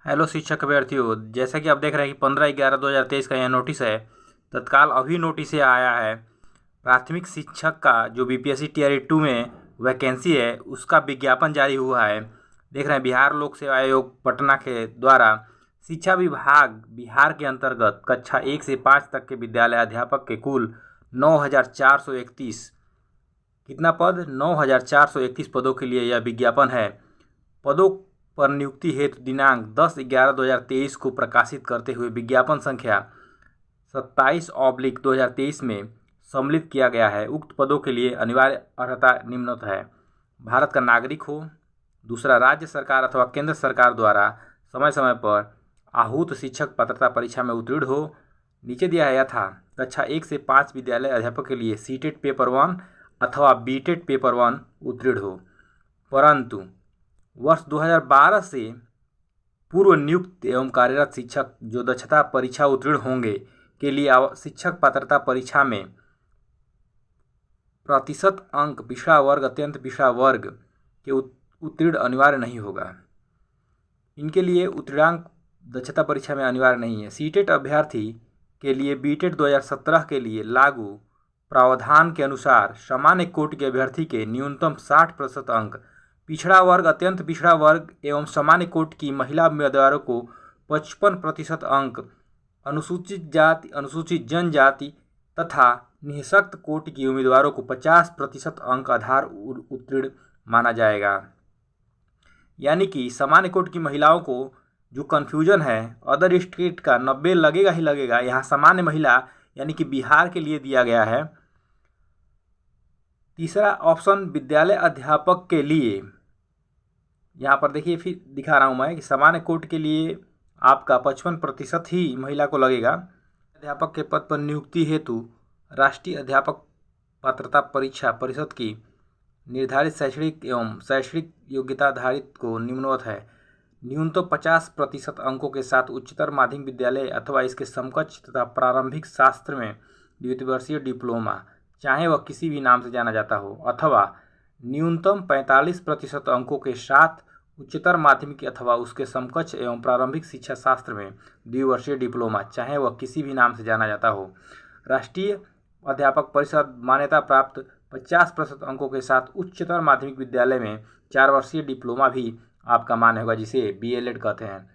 Hello शिक्षक अभ्यर्थियों, जैसा कि आप देख रहे हैं कि 15/11/2023 का यह नोटिस है। तत्काल अभी नोटिस ये आया है। प्राथमिक शिक्षक का जो बीपीएससी टीआरई 2 में वैकेंसी है उसका विज्ञापन जारी हुआ है। देख रहे हैं बिहार लोक सेवा आयोग पटना के द्वारा शिक्षा विभाग बिहार के अंतर्गत कक्षा 1 से 5 तक के विद्यालय अध्यापक के कुल 9,431 कितना पद 9,431 पदों के लिए यह विज्ञापन है। पदों पर नियुक्ति हेतु दिनांक 10/11/2023 को प्रकाशित करते हुए विज्ञापन संख्या 27/2023 में सम्मिलित किया गया है। उक्त पदों के लिए अनिवार्य अर्हता निम्नलिखित है: भारत का नागरिक हो, दूसरा राज्य सरकार अथवा केंद्र सरकार द्वारा समय समय पर आहूत शिक्षक पात्रता परीक्षा में उत्तीर्ण हो। नीचे दिया है यथा कक्षा 1 से 5 विद्यालय अध्यापक के लिए सीटेट पेपर 1 अथवा बीटेट पेपर 1 उत्तीर्ण हो, परंतु वर्ष 2012 से पूर्व नियुक्त एवं कार्यरत शिक्षक जो दक्षता परीक्षा उत्तीर्ण होंगे के लिए शिक्षक पात्रता परीक्षा में प्रतिशत अंक पिछड़ा वर्ग अत्यंत पिछड़ा वर्ग के उत्तीर्ण अनिवार्य नहीं होगा। इनके लिए उत्तीर्णांक दक्षता परीक्षा में अनिवार्य नहीं है। सीटेट अभ्यर्थी के लिए बीटेट 2017 के लिए लागू प्रावधान के अनुसार सामान्य कोटि के अभ्यर्थी के न्यूनतम 60% अंक, पिछड़ा वर्ग अत्यंत पिछड़ा वर्ग एवं सामान्य कोटि की महिला उम्मीदवारों को 55% अंक, अनुसूचित जाति अनुसूचित जनजाति तथा निःशक्त कोटि की उम्मीदवारों को 50% अंक आधार उत्तीर्ण माना जाएगा। यानी कि सामान्य कोटि की महिलाओं को जो कन्फ्यूजन है, अदर स्टेट का 90 लगेगा ही लगेगा, यहाँ सामान्य महिला यानी कि बिहार के लिए दिया गया है। तीसरा ऑप्शन विद्यालय अध्यापक के लिए, यहाँ पर देखिए फिर दिखा रहा हूँ मैं कि सामान्य कोटि के लिए आपका 55% ही महिला को लगेगा। अध्यापक के पद पर नियुक्ति हेतु राष्ट्रीय अध्यापक पात्रता परीक्षा परिषद की निर्धारित शैक्षणिक एवं शैक्षणिक योग्यताधारित को निम्नवत है: न्यूनतम 50% अंकों के साथ उच्चतर माध्यमिक विद्यालय अथवा इसके समकक्ष तथा प्रारंभिक शास्त्र में द्वितीय डिप्लोमा, चाहे वह किसी भी नाम से जाना जाता हो, अथवा न्यूनतम 45% अंकों के साथ उच्चतर माध्यमिक अथवा उसके समकक्ष एवं प्रारंभिक शिक्षा शास्त्र में द्विवर्षीय डिप्लोमा, चाहे वह किसी भी नाम से जाना जाता हो। राष्ट्रीय अध्यापक परिषद मान्यता प्राप्त 50% अंकों के साथ उच्चतर माध्यमिक विद्यालय में 4 वर्षीय डिप्लोमा भी आपका मान्य होगा, जिसे बीएलएड कहते हैं।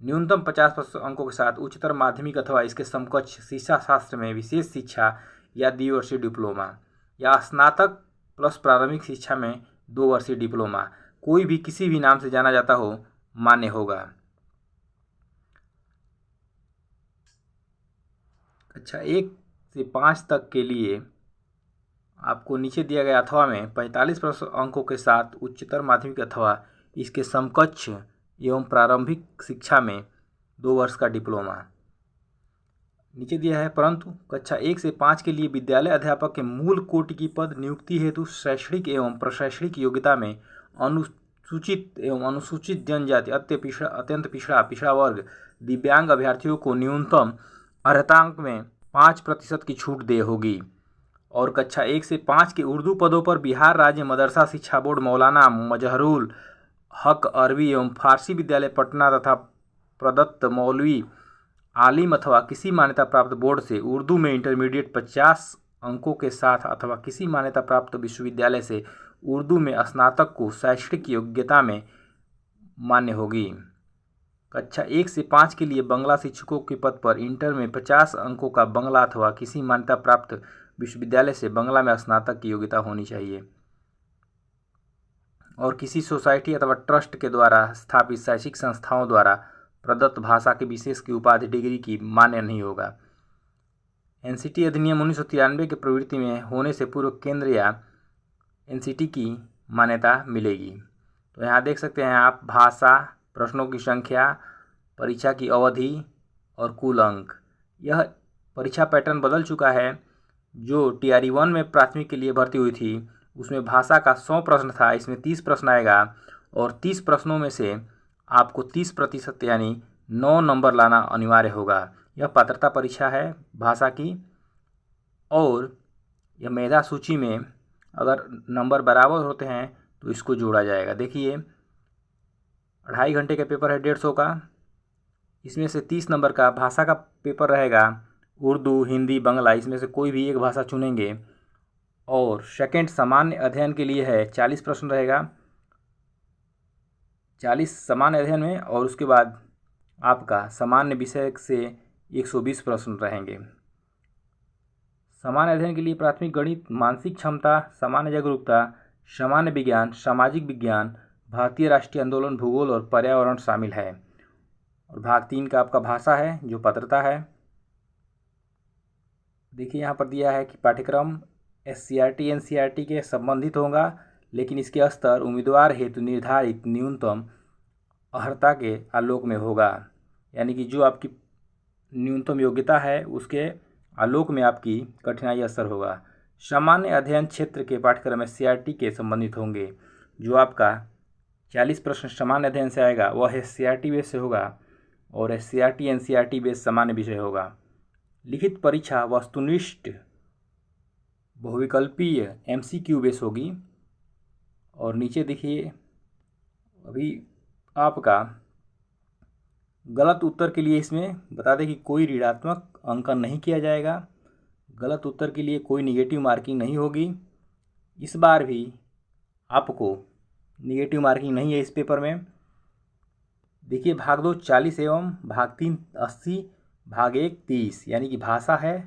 न्यूनतम 50% अंकों के साथ उच्चतर माध्यमिक अथवा इसके समकक्ष शिक्षा शास्त्र में विशेष शिक्षा या द्विवर्षीय डिप्लोमा, या स्नातक प्लस प्रारंभिक शिक्षा में 2 वर्षीय डिप्लोमा, कोई भी किसी भी नाम से जाना जाता हो, मान्य होगा। कक्षा 1 से 5 तक के लिए आपको नीचे दिया गया अथवा में 45% अंकों के साथ उच्चतर माध्यमिक अथवा इसके समकक्ष एवं प्रारंभिक शिक्षा में 2 वर्ष का डिप्लोमा नीचे दिया है। परंतु कक्षा 1 से 5 के लिए विद्यालय अध्यापक के मूल कोटि की पद नियुक्ति हेतु शैक्षणिक एवं प्रशैक्षणिक योग्यता में अनुसूचित एवं अनुसूचित जनजाति, अत्यंत पिछड़ा, पिछड़ा वर्ग, दिव्यांग अभ्यर्थियों को न्यूनतम अर्हतांक में 5% की छूट दे होगी। और कक्षा 1 से 5 के उर्दू पदों पर बिहार राज्य मदरसा शिक्षा बोर्ड, मौलाना मजहरुल हक अरबी एवं फारसी विद्यालय पटना तथा प्रदत्त मौलवी आलिम अथवा किसी मान्यता प्राप्त बोर्ड से उर्दू में इंटरमीडिएट 50 अंकों के साथ अथवा किसी मान्यता प्राप्त विश्वविद्यालय से उर्दू में स्नातक को शैक्षणिक योग्यता में मान्य होगी। कक्षा 1 से 5 के लिए बंगला शिक्षकों के पद पर इंटर में 50 अंकों का बंगला अथवा किसी मान्यता प्राप्त विश्वविद्यालय से बंगला में स्नातक की योग्यता होनी चाहिए। और किसी सोसाइटी अथवा ट्रस्ट के द्वारा स्थापित शैक्षिक संस्थाओं द्वारा प्रदत्त भाषा के विशेष की उपाधि डिग्री की मान्य नहीं होगा। एनसीटी अधिनियम 1993 के प्रवृत्ति में होने से पूर्व केंद्र या एनसीटी की मान्यता मिलेगी। तो यहाँ देख सकते हैं आप भाषा, प्रश्नों की संख्या, परीक्षा की अवधि और कुल अंक। यह परीक्षा पैटर्न बदल चुका है। जो टीआरई 1 में प्राथमिक के लिए भर्ती हुई थी उसमें भाषा का 100 प्रश्न था, इसमें 30 प्रश्न आएगा और 30 प्रश्नों में से आपको 30% यानी 9 नंबर लाना अनिवार्य होगा। यह पात्रता परीक्षा है भाषा की। और यह मेधा सूची में अगर नंबर बराबर होते हैं तो इसको जोड़ा जाएगा। देखिए 2.5 घंटे का पेपर है 150 का, इसमें से 30 नंबर का भाषा का पेपर रहेगा, उर्दू, हिंदी, बांग्ला, इसमें से कोई भी एक भाषा चुनेंगे। और सेकंड सामान्य अध्ययन के लिए है 40 प्रश्न रहेगा, 40 सामान्य अध्ययन में, और उसके बाद आपका सामान्य विषय से 120 प्रश्न रहेंगे। सामान्य अध्ययन के लिए प्राथमिक गणित, मानसिक क्षमता, सामान्य जागरूकता, सामान्य विज्ञान, सामाजिक विज्ञान, भारतीय राष्ट्रीय आंदोलन, भूगोल और पर्यावरण शामिल है। और भाग 3 का आपका भाषा है, जो पात्रता है। देखिए यहाँ पर दिया है कि पाठ्यक्रम SCRT NCERT के संबंधित होगा, लेकिन इसके स्तर उम्मीदवार हेतु निर्धारित न्यूनतम अर्हता के आलोक में होगा, यानी कि जो आपकी न्यूनतम योग्यता है उसके आलोक में आपकी कठिनाई असर होगा। सामान्य अध्ययन क्षेत्र के पाठ्यक्रम SCRT के संबंधित होंगे। जो आपका 40 प्रश्न सामान्य अध्ययन से आएगा वह SCRT बेस से होगा, और SCRT NCERT बेस सामान्य विषय होगा। लिखित परीक्षा वस्तुनिष्ठ बहुविकल्पीय MCQ बेस होगी। और नीचे देखिए, अभी आपका गलत उत्तर के लिए इसमें बता दें कि कोई ऋणात्मक अंकन नहीं किया जाएगा। गलत उत्तर के लिए कोई निगेटिव मार्किंग नहीं होगी। इस बार भी आपको निगेटिव मार्किंग नहीं है इस पेपर में। देखिए, भाग 2 40 एवं भाग 3 80, भाग 1 30, यानी कि भाषा है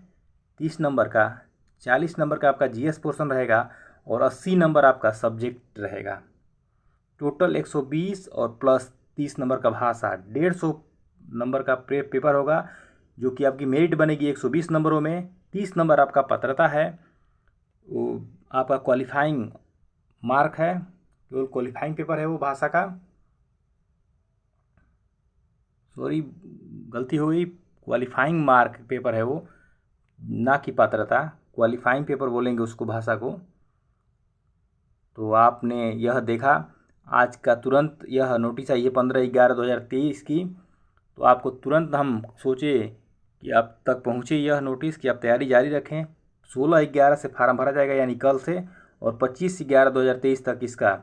30 नंबर का, 40 नंबर का आपका GS पोर्शन रहेगा और 80 नंबर आपका सब्जेक्ट रहेगा। टोटल 120 और प्लस 30 नंबर का भाषा, 150 नंबर का पेपर होगा, जो कि आपकी मेरिट बनेगी 120 नंबरों में। 30 नंबर आपका पात्रता है, वो आपका क्वालिफाइंग मार्क है, केवल क्वालिफाइंग पेपर है वो भाषा का। सॉरी, गलती हो गई, क्वालिफाइंग मार्क पेपर है वो, ना कि पात्रता। क्वालिफाइंग पेपर बोलेंगे उसको, भाषा को। तो आपने यह देखा आज का तुरंत यह नोटिस आई है 15/11/2023 की। तो आपको तुरंत हम सोचे कि आप तक पहुँचे यह नोटिस कि आप तैयारी जारी रखें। 16/11 से फार्म भरा जाएगा, यानी कल से, और 25/11/2023 तक इसका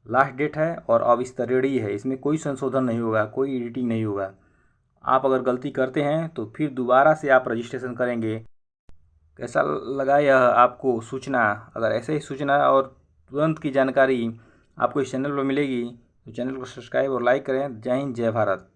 लास्ट डेट है। और अब इस रेडी है, इसमें कोई संशोधन नहीं होगा, कोई एडिटिंग नहीं होगा। आप अगर गलती करते हैं तो फिर दोबारा से आप रजिस्ट्रेशन करेंगे। कैसा लगा यह आपको सूचना? अगर ऐसे ही सूचना और तुरंत की जानकारी आपको इस चैनल पर मिलेगी तो चैनल को सब्सक्राइब और लाइक करें। जय हिंद, जय भारत।